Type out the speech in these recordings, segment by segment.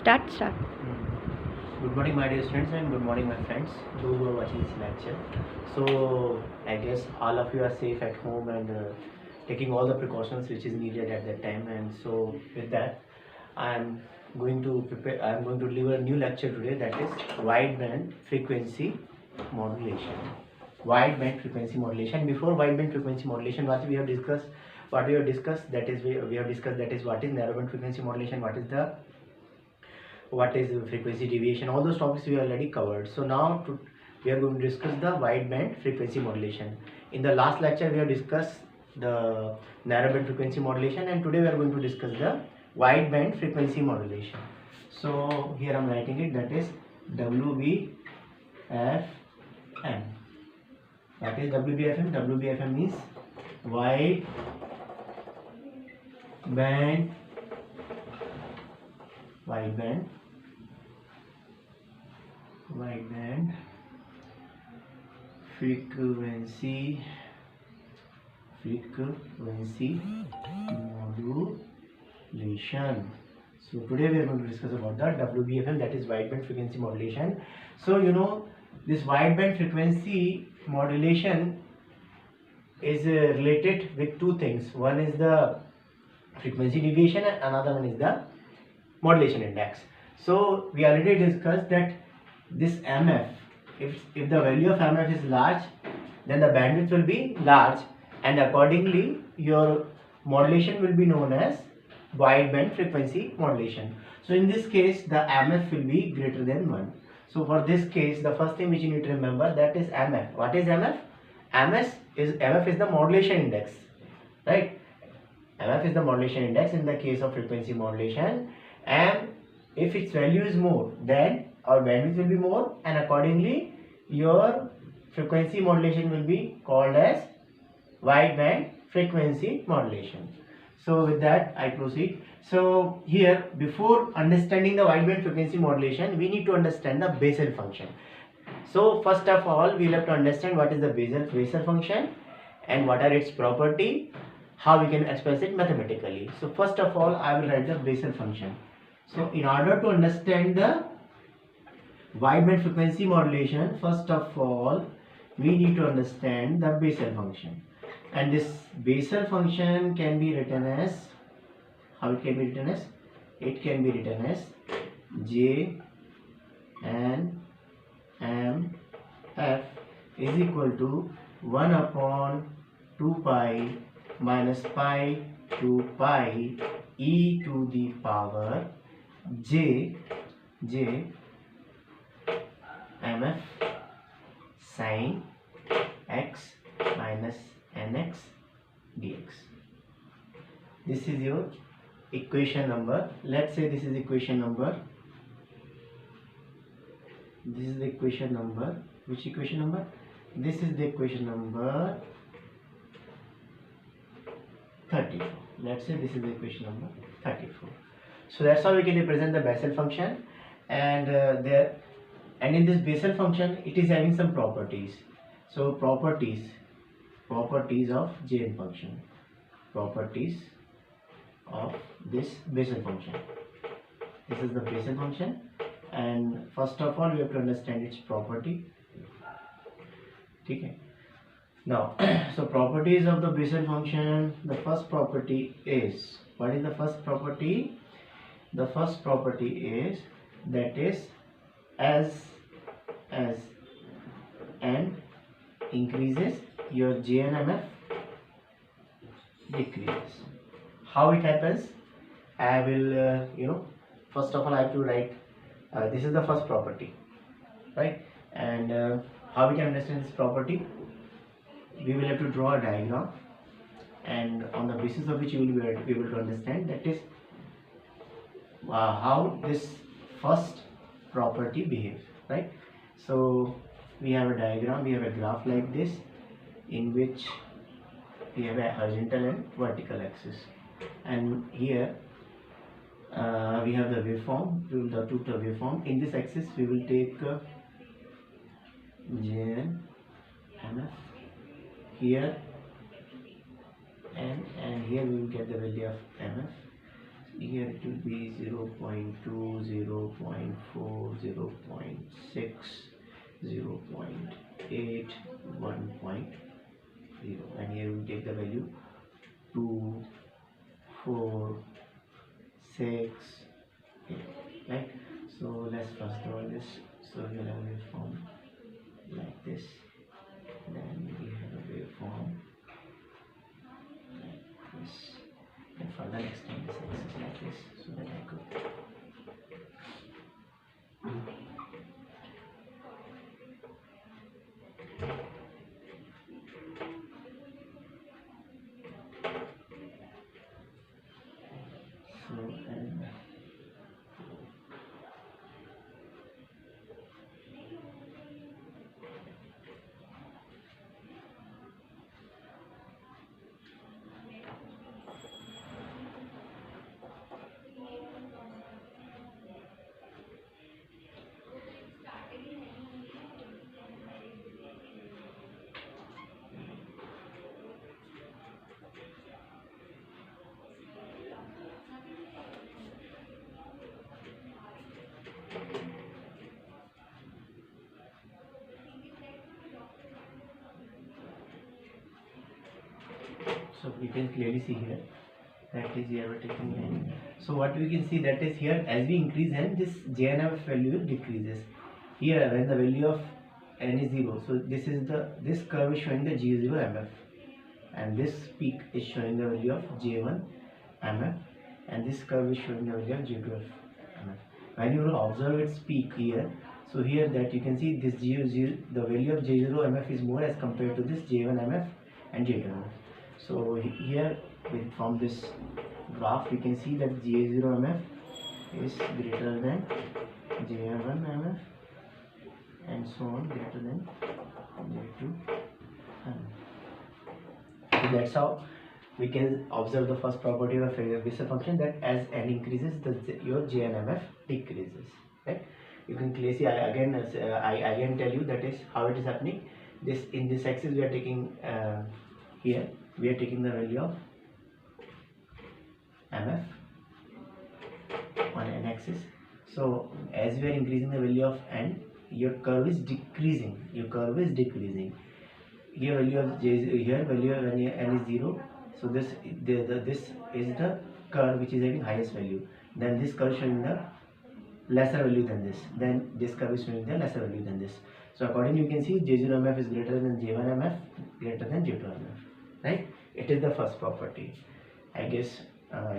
Start. Good morning, my dear students, and good morning, my friends, those who are watching this lecture. So, I guess all of you are safe at home and taking all the precautions which is needed at that time. And so, with that, I am going to deliver a new lecture today, that is wideband frequency modulation. Wideband frequency modulation. Before wideband frequency modulation, what we have discussed, that is we have discussed that is what is narrowband frequency modulation, what is the frequency deviation, all those topics we already covered. So now we are going to discuss the wideband frequency modulation. In the last lecture we have discussed the narrowband frequency modulation, and today we are going to discuss the wideband frequency modulation. So here I am writing it, that is Wbfm. That is Wbfm. Wbfm means wideband frequency modulation. So today we are going to discuss about the Wbfm, that is wideband frequency modulation. So you know, this wideband frequency modulation is related with two things. One is the frequency deviation and another one is the modulation index. So we already discussed that this MF, if the value of MF is large, then the bandwidth will be large, and accordingly your modulation will be known as wideband frequency modulation. So in this case the MF will be greater than 1. So for this case, the first thing which you need to remember, that is MF. What is MF? MF is the modulation index, right? MF is the modulation index in the case of frequency modulation, and if its value is more, then our bandwidth will be more, and accordingly your frequency modulation will be called as wideband frequency modulation. So with that I proceed. So here, before understanding the wideband frequency modulation, we need to understand the Bessel function. So first of all, we will have to understand what is the Bessel function and what are its property, how we can express it mathematically. So first of all, I will write the Bessel function. So in order to understand the wideband frequency modulation, first of all we need to understand the Bessel function, and this Bessel function can be written as, how it can be written as, it can be written as J N M F is equal to 1 upon 2 pi minus pi to pi e to the power j mf sin x minus nx dx. This is your equation number. Let's say this is equation number. This is the equation number. Which equation number? This is the equation number 34. Let's say this is the equation number 34. So that's how we can represent the Bessel function, and in this Bessel function it is having some properties. So properties of Jn function, properties of this Bessel function. This is the Bessel function, and first of all we have to understand its property. Okay. Now, so properties of the Bessel function. The first property is, what is the first property? The first property is, that is, as n increases, your JNMF decreases. How it happens? I will first of all I have to write this is the first property, right? And how we can understand this property? We will have to draw a diagram, and on the basis of which you will be able to understand, that is how this first property behaves, right? So we have a diagram, we have a graph like this, in which we have a horizontal and vertical axis, and here we have the waveform, the two-term waveform. In this axis we will take Jn MF here, and here we will get the value of MF. here it will be 0.2, 0.4, 0.6, 0.8, 1.0, and here we take the value 2, 4, 6, 8, right? So let's first draw this. So we will have a waveform like this, then we have a waveform like this, and further extend this axis like this, so that I could so and so we can clearly see here that is here we're taking n. So what we can see that is here as we increase n, this JNF value decreases. Here when the value of n is 0, so this curve is showing the G0 MF, and this peak is showing the value of J1 MF, and this curve is showing the value of J2 MF. When you will observe its peak here, so here that you can see this G0, the value of J0 MF is more as compared to this J1 MF and J2 MF. So here from this graph we can see that J0 MF is greater than J1 MF and so on, greater than J2 MF. So that's how we can observe the first property of a Wbfm function, that as n increases your J and MF decreases, right? You can clearly see, I again tell you that is how it is happening. In this axis we are taking here we are taking the value of MF on n axis. So as we are increasing the value of n, your curve is decreasing. Here value of value of n is 0. So this is the curve which is having highest value. Then this curve showing the lesser value than this. Then this curve is showing the lesser value than this. So accordingly you can see J0 MF is greater than J1 MF, greater than J2 MF. Right? It is the first property. I guess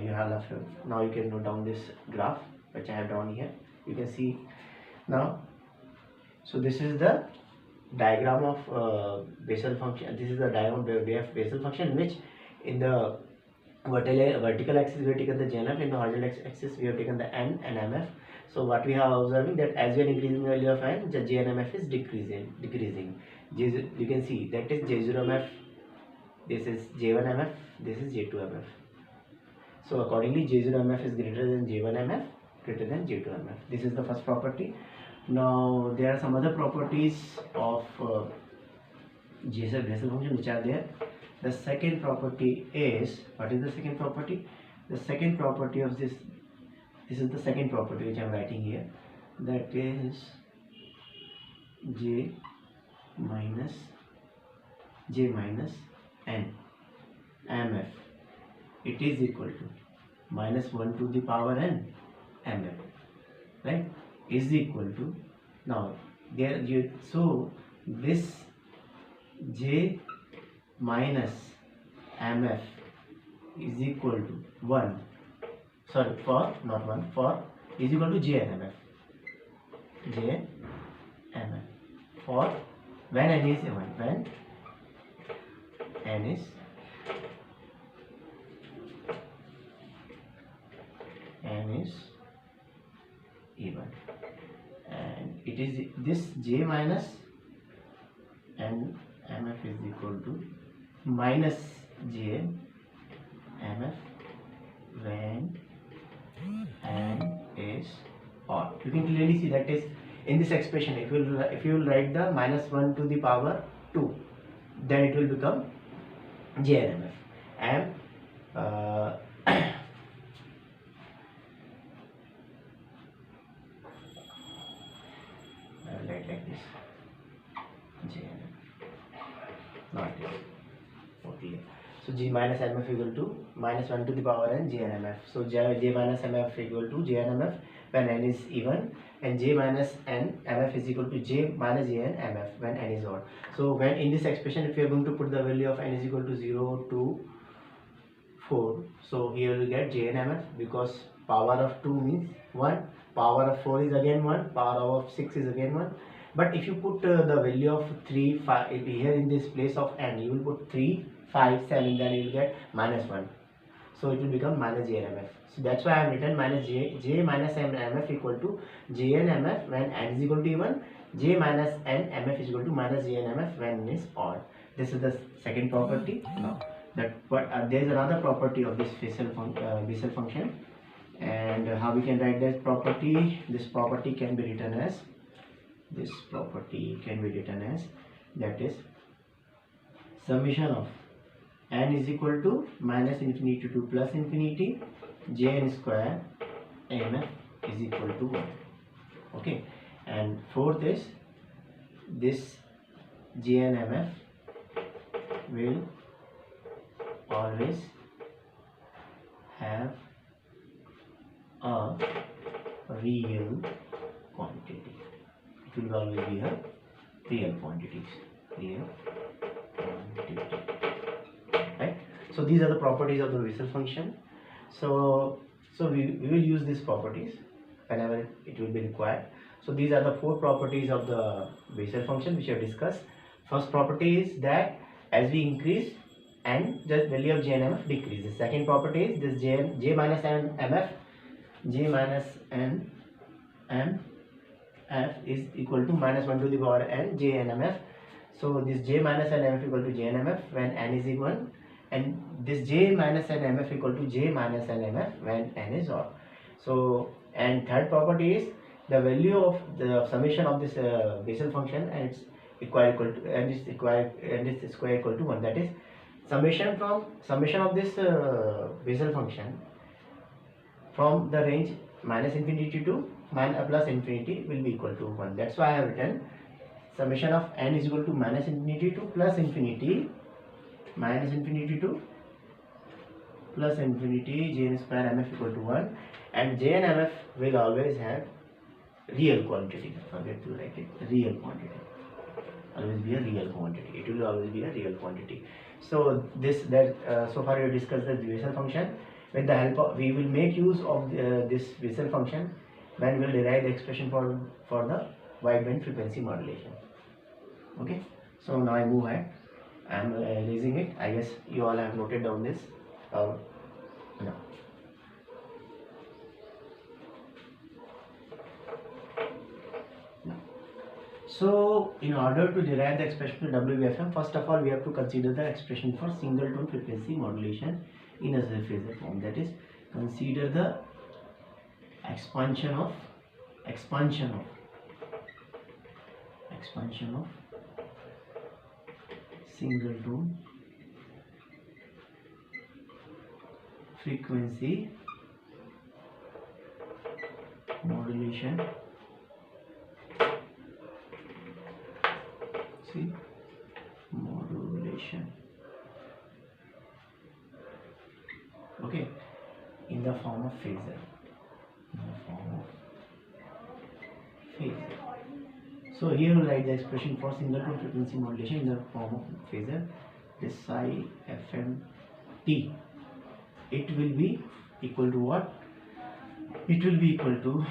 you have left. Now you can note down this graph which I have drawn here. You can see now. So this is the diagram of Bessel function. This is the diagram of Bessel function, in which in the vertical axis we have taken the JNF, in the horizontal axis we have taken the N and MF. So what we have observing that as we are increasing the value of N, the J and MF is decreasing. You can see that is J0 MF, this is J1 MF, this is J2 MF. So accordingly J0 MF is greater than J1 MF, greater than J2 MF. This is the first property. Now there are some other properties of Bessel function which are there. The second property is, what is the second property? The second property of this is the second property which I am writing here, that is J minus n MF, it is equal to minus 1 to the power n MF, right, is equal to, now there you, so this J minus MF is equal to 1, sorry, for not 1, for is equal to J and MF, for when n is 1, when n is even, and it is this J minus n MF is equal to minus J MF when n is odd. You can clearly see that is in this expression. If you will write the minus 1 to the power 2, then it will become J and MF. And So G minus mf equal to minus 1 to the power n J n mf. So J minus mf equal to J n mf when n is even, and J minus n mf is equal to J minus J n mf when n is odd. So when in this expression, if you are going to put the value of n is equal to 0 to 4, so here we get J n mf, because power of 2 means 1, power of 4 is again 1, power of 6 is again 1. But if you put the value of 3, 5 here in this place of n, you will put 3, 5, 7, then you will get minus 1. So it will become minus J n mf. So that's why I have written minus J minus n mf equal to J n mf when n is equal to even, J minus n mf is equal to minus J n mf when n is odd. This is the second property. Now there is another property of this Bessel function, and how we can write that property? This property can be written as that is summation of n is equal to minus infinity to plus infinity Jn square mf is equal to 1. Okay, and fourth is this Jn mf will always have a real quantity. It will always be a real quantity. Right? So these are the properties of the Bessel function. So we will use these properties whenever it will be required. So these are the 4 properties of the Bessel function which I have discussed. First property is that as we increase n, the value of J n mf decreases. Second property is this J minus n mf is equal to minus 1 to the power n J n mf. So this J minus n mf equal to J n mf when n is even, and this J minus n mf equal to J minus n mf when n is odd. So, and third property is the value of the summation of this Bessel function and its square equal to 1. That is summation of this Bessel function from the range minus infinity to plus infinity will be equal to 1. That's why I have written summation of n is equal to minus infinity to plus infinity, to plus infinity Jn square mf equal to 1, and Jn mf will always have real quantity. Forget to write it, real quantity. Always be a real quantity. It will always be a real quantity. So so far we have discussed the Bessel function. With the help of, we will make use of this Bessel function when we will derive the expression for the wideband frequency modulation. Okay. So now I move ahead. I am erasing it. I guess you all have noted down this. No. So in order to derive the expression for Wbfm, first of all we have to consider the expression for single tone frequency modulation in a phasor form. That is, consider the expansion of single tone frequency modulation okay, in the form of phasor. So here we write the expression for single tone frequency modulation in the form of phasor. This psi fm t, it will be equal to what? It will be equal to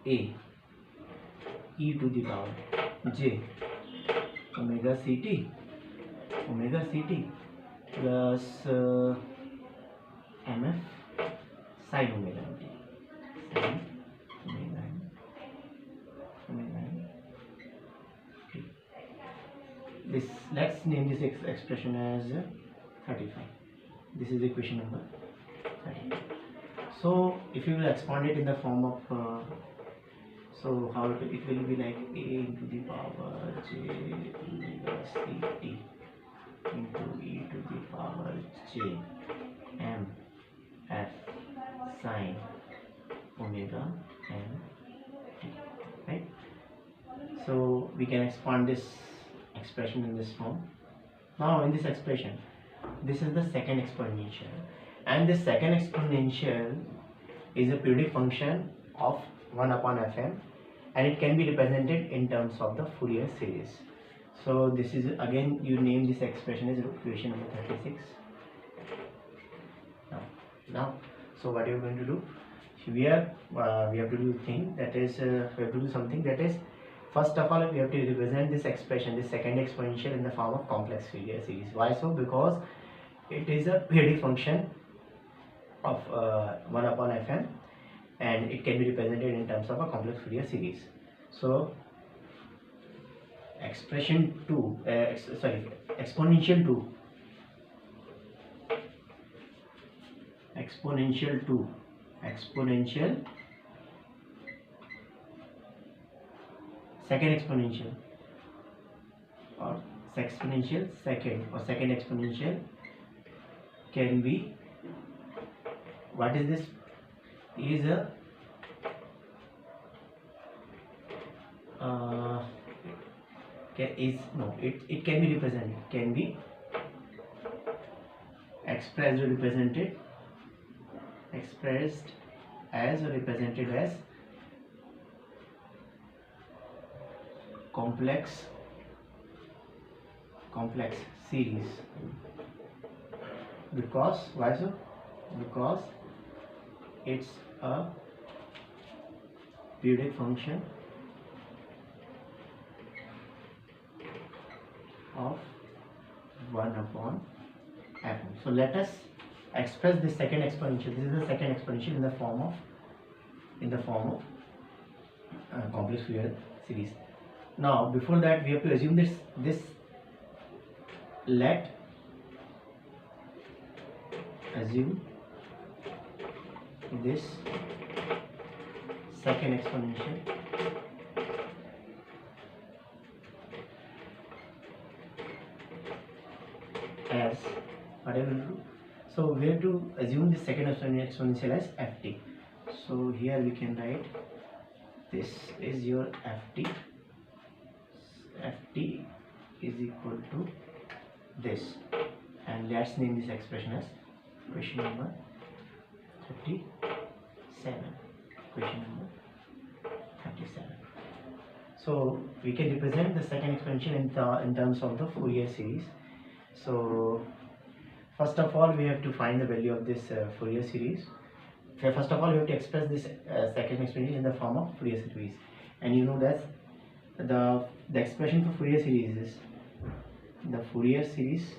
a e to the power j omega ct plus mf sin omega t. This, let's name this expression as 35. This is equation number 35. So if you will expand it in the form of so how it will be like a into the power j omega ct into e to the power j m f sin omega n t, right? So we can expand this expression in this form. Now in this expression, this is the second exponential, and this second exponential is a periodic function of 1 upon fm, and it can be represented in terms of the Fourier series. So this is, again, you name this expression as equation number 36. Now so what you are going to do, we have to do thing that is we have to do something that is, first of all we have to represent this expression, this second exponential, in the form of complex Fourier series. Why so? Because it is a periodic function of 1 upon fm, and it can be represented in terms of a complex Fourier series. So exponential 2 second exponential, or exponential second, or second exponential can be, what is this, is a it can be represented, can be expressed or represented as complex series. Because, why so? Because it's a periodic function of 1 upon fm. So let us express this second exponential. This is the second exponential in the form of complex Fourier series. Now before that we have to assume this let assume this second exponential as whatever we do. So we have to assume this second exponential as ft. So here we can write, this is your ft. Ft is equal to this, and let's name this expression as question number 37. Question number 37. So we can represent the second exponential in terms of the Fourier series. So first of all we have to find the value of this Fourier series. First of all we have to express this second exponential in the form of Fourier series, and you know that the expression for Fourier series is the Fourier series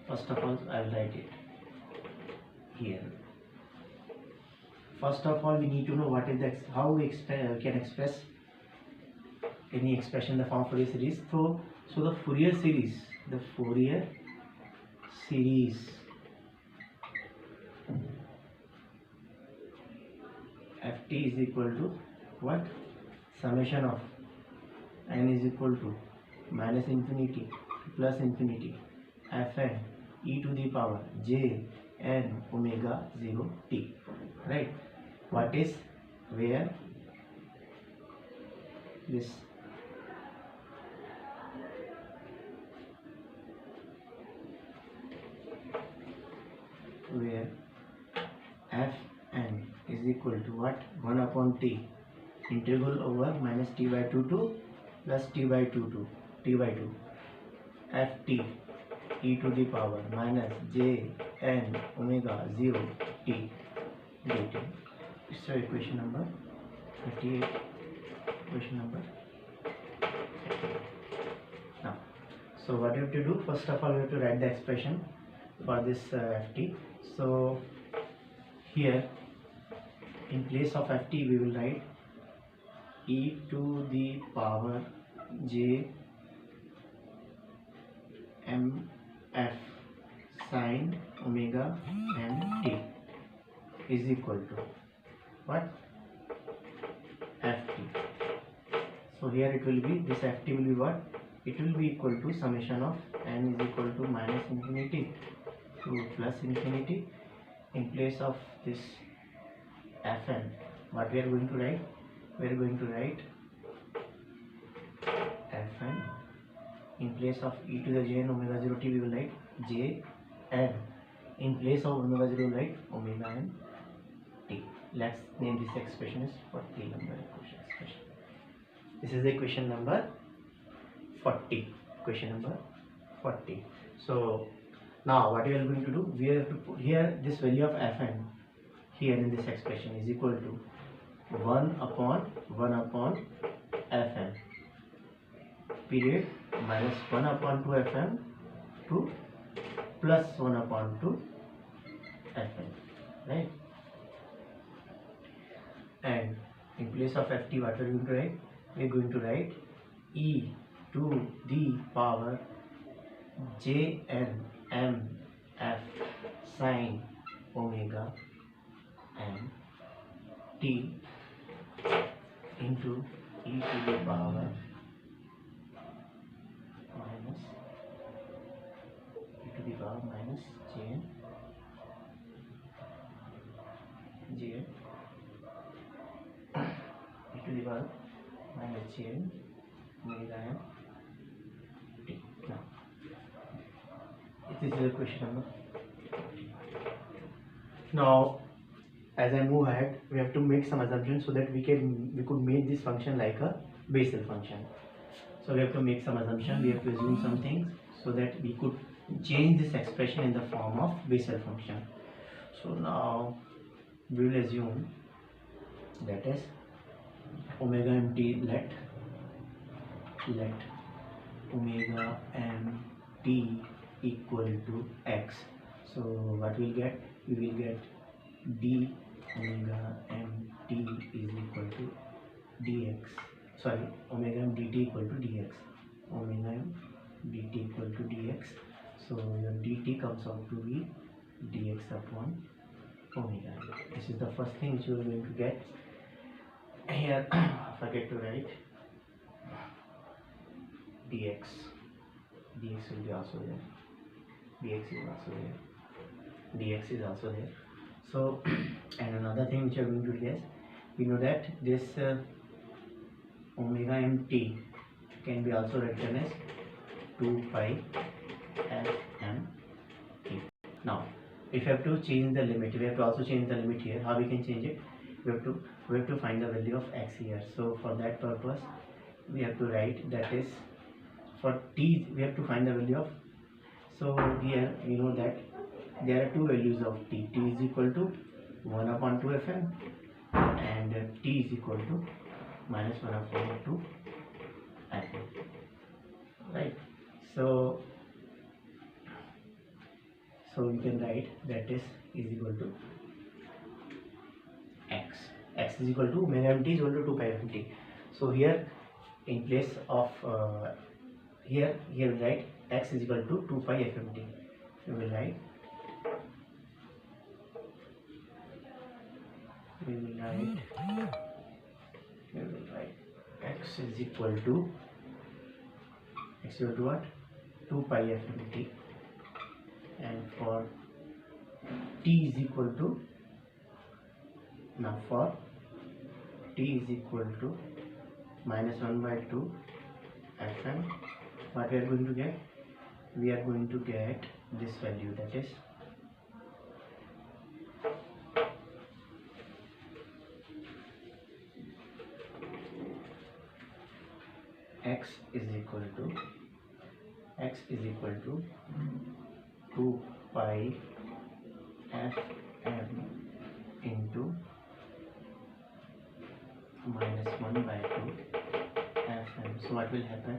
first of all I will write it here. First of all we need to know what is the how we can express any expression in the form of Fourier series. So the Fourier series ft is equal to what? Summation of n is equal to minus infinity to plus infinity fn e to the power j n omega 0 t, right? What is where this where fn is equal to what? 1 upon t integral over minus t by 2 to plus t by 2 to t by 2 ft e to the power minus j n omega 0 t dt. So equation number 38. Equation number 38. Now, so what you have to do? First of all, you have to write the expression for this ft. So here, in place of ft, we will write e to the power j m f sine omega n t is equal to what? ft. So here it will be, this ft will be what? It will be equal to summation of n is equal to minus infinity to plus infinity in place of this Fn, what we are going to write? We are going to write Fn. In place of e to the jn omega 0 t, we will write jn. In place of omega 0, write omega n t. Let's name this expression as 40 number expression. This is the equation number 40. Question number 40. So now what we are going to do? We have to put here this value of Fn here in this expression is equal to 1 upon Fn period minus 1 upon 2 Fn to plus 1 upon 2 Fn, right? And in place of Ft, what are we going to write? We are going to write e to the power jn m f sine omega n t into e to the power minus e to the power minus jn e to the power minus jn omega n t. Now this is the question number. Now as I move ahead, we have to make some assumptions so that we could make this function like a Bessel function. So we have to make some assumption, we have to assume some things so that we could change this expression in the form of Bessel function. So now we will assume that is omega mt, let omega mt equal to x. So what we'll get? We will get d omega mt is equal to dx. Sorry, omega m dt equal to dx. Omega m dt equal to dx. So your dt comes out to be dx upon omega. This is the first thing which you are going to get. Here, forget to write dx. Dx will be also there. Dx is also there. Dx is also there. So, and another thing which you are going to guess, we know that this omega mt can be also written as 2 pi fm t. Now, if you have to change the limit, we have to also change the limit here. How we can change it? We have to find the value of x here. So for that purpose, we have to write that is for t we have to find the value of. So here we know that there are two values of t. T is equal to 1 upon 2 fm and t is equal to minus 1 upon 2 fm. Right. So we can write that is equal to x. X is equal to omega mt is equal to 2 pi fm t. So here in place of here we write x is equal to 2 pi fm t. We will write x is equal to what? 2 pi fm t, and for t is equal to, now for t is equal to minus 1 by 2 fm, what we are going to get? We are going to get this value, that is x is equal to 2 pi fm into minus 1 by 2 fm. So what will happen?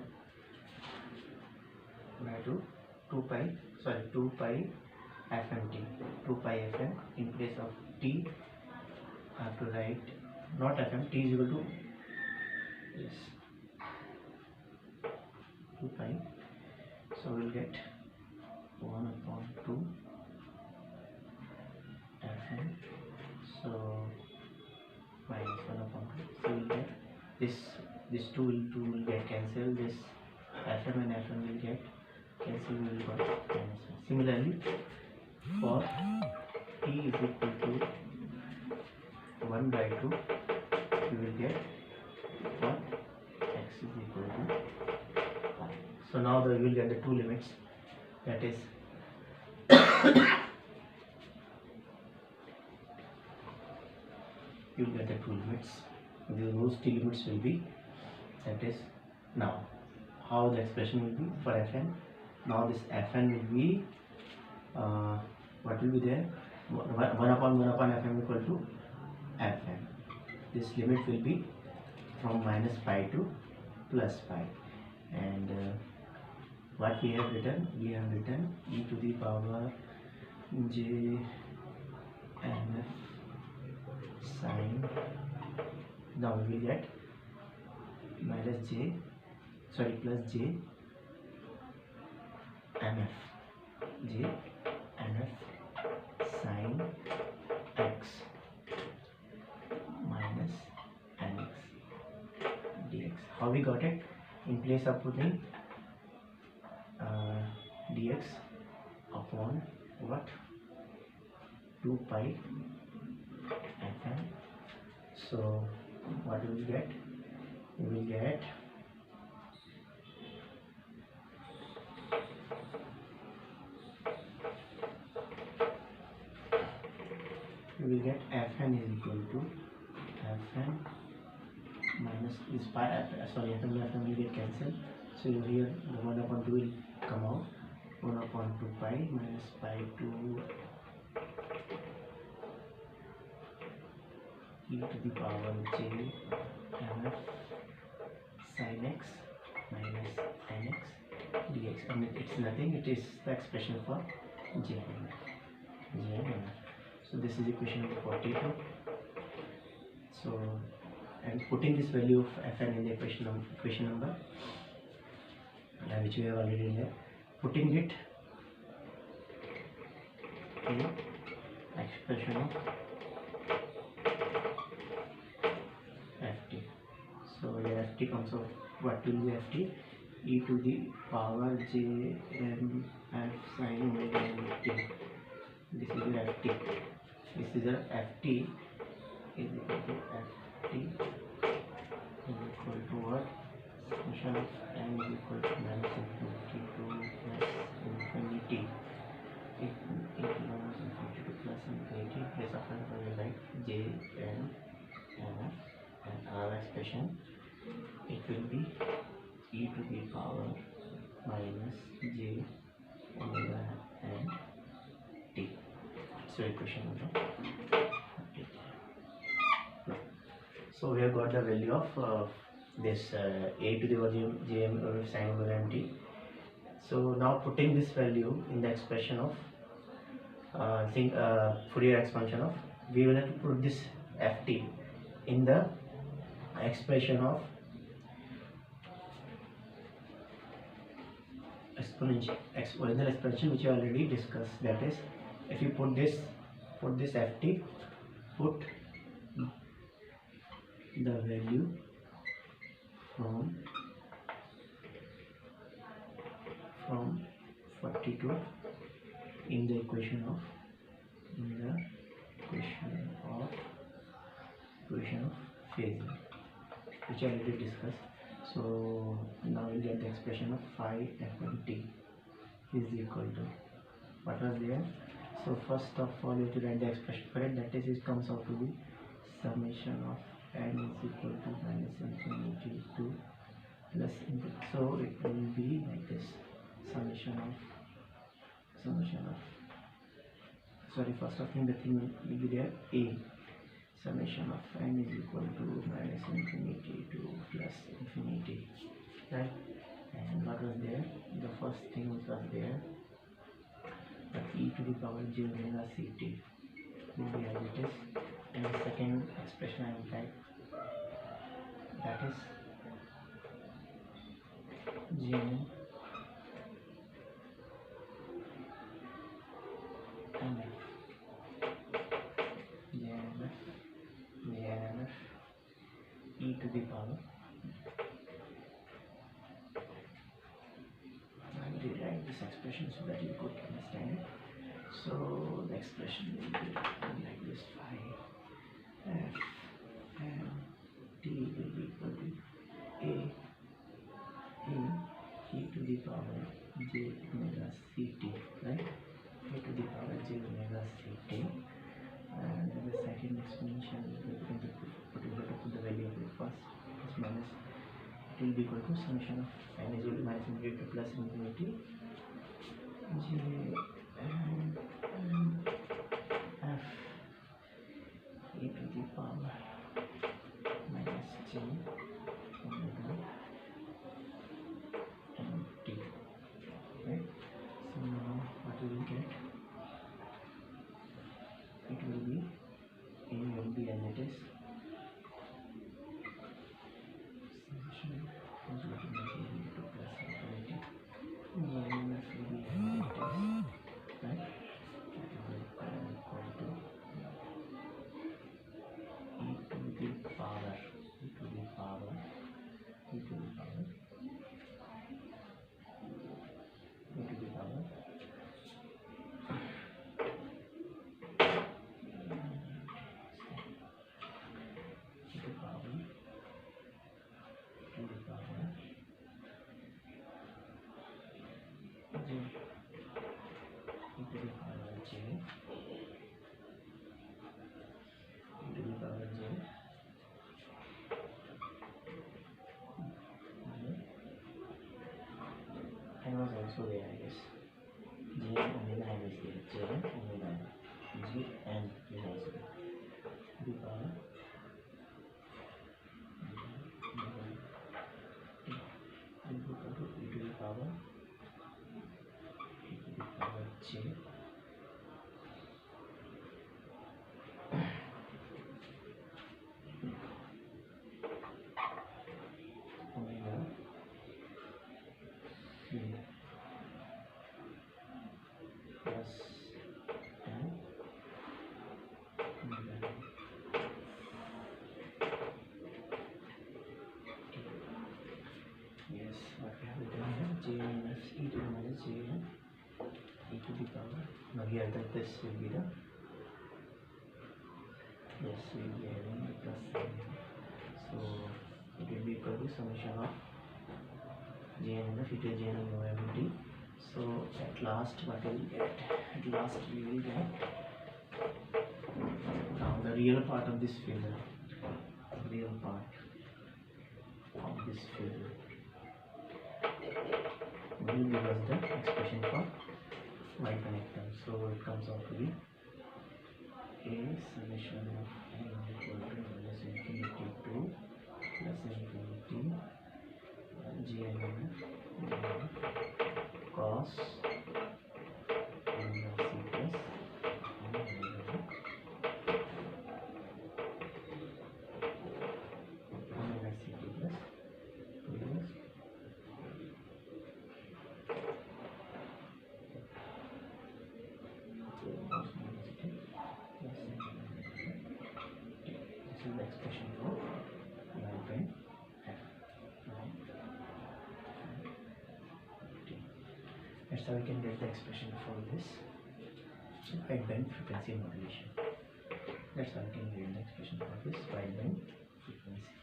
We have to 2 pi fm t. 2 pi fm in place of t, I have to write not fm, t is equal to yes 2 pi. So we'll get 1 upon 2 fm. So minus 1 upon 2. So we'll get this 2 will get cancelled. This fm and fm will get cancelled. We will got minus 1. Similarly, for is equal to 1 by 2, we will get 1, x is equal to 1. So now we will get the two limits, that is you will get the two limits. Those two limits will be, that is, now how the expression will be for fn. Now this fn will be what will be there, 1 upon fm equal to fn. This limit will be from minus pi to plus pi, and what we have written e to the power j mf sin. Now we will get plus j mf sin x minus nx dx. How we got it? In place of putting dx upon what, 2 pi fm. So what do we get? We will get fn is equal to fn minus this pi, sorry, fm will get cancelled. So here the 1 upon 2 will come out, 1 upon 2 pi minus pi to e to the power j mf sin x minus nx dx. And it's nothing, it is the expression for j mf. So this is equation number 42. So, and putting this value of fn in the equation number which we have already there, putting it in expression of ft. So here ft comes out, what will be ft? E to the power j mf sin omega t. This is your ft. This is your ft is equal to ft is equal to what? Function of n is equal to minus infinity to plus infinity. If minus infinity to plus infinity, place of n will be like j n mf, and our expression it will be e to the power minus j omega n t. So equation number 50. So we have got the value of this a to the power j sin omega n t. So now putting this value in the expression of Fourier expansion of, we will have to put this ft in the expression of original expression which we already discussed. That is, if you put this ft, put the value from 42 in the equation of phasing, which I already discussed. So now we get the expression of phi fmt is equal to what was there. So first of all, you have to write the expression for it. That is, it comes out to be summation of n is equal to minus infinity to plus infinity. So it will be like this: summation of first of thing, the thing will be there, a summation of n is equal to minus infinity to plus infinity, right? And what was there? The first thing which was there, that e to the power j omega ct will be as it is, and the second expression I will type, that is jn mf e to the power. I will rewrite this expression so that you could understand it. So the expression will be like this: phi f m t will be equal to a in e to the power j omega ct, right? A to the power j omega ct. And the second exponential, we are going to put the value of the first plus minus. It will be equal to summation of n is equal to minus infinity to plus infinity j and f e to the power minus j omega and t, right? So now what we will get, it will be a will be as it is, summation is equal to minus infinity to plus infinity, and f will be as it is, right? That is equal to e to the power e to the power e to the power e to the power and was also there, I guess. J and omega n is there. J and omega n. G and is also there. The power e to the power j omega c plus n omega n. Yes, what we have written here, j minus e to the minus j and e to the power. Now here that this will be the, yes, we will be having the plus sign here. So it will be equal to summation of j and f e to j and omega n t. So at last what we will get? At last we will get now the real part of this figure. Real part of this figure will give us the expression for y connector. So it comes out to be a summation of n equal to minus infinity to plus infinity j and cos omega c plus omega c plus this is the expression for y prime f. That's how we can get the expression for this wideband frequency modulation. That's how we can get the expression for this wideband frequency.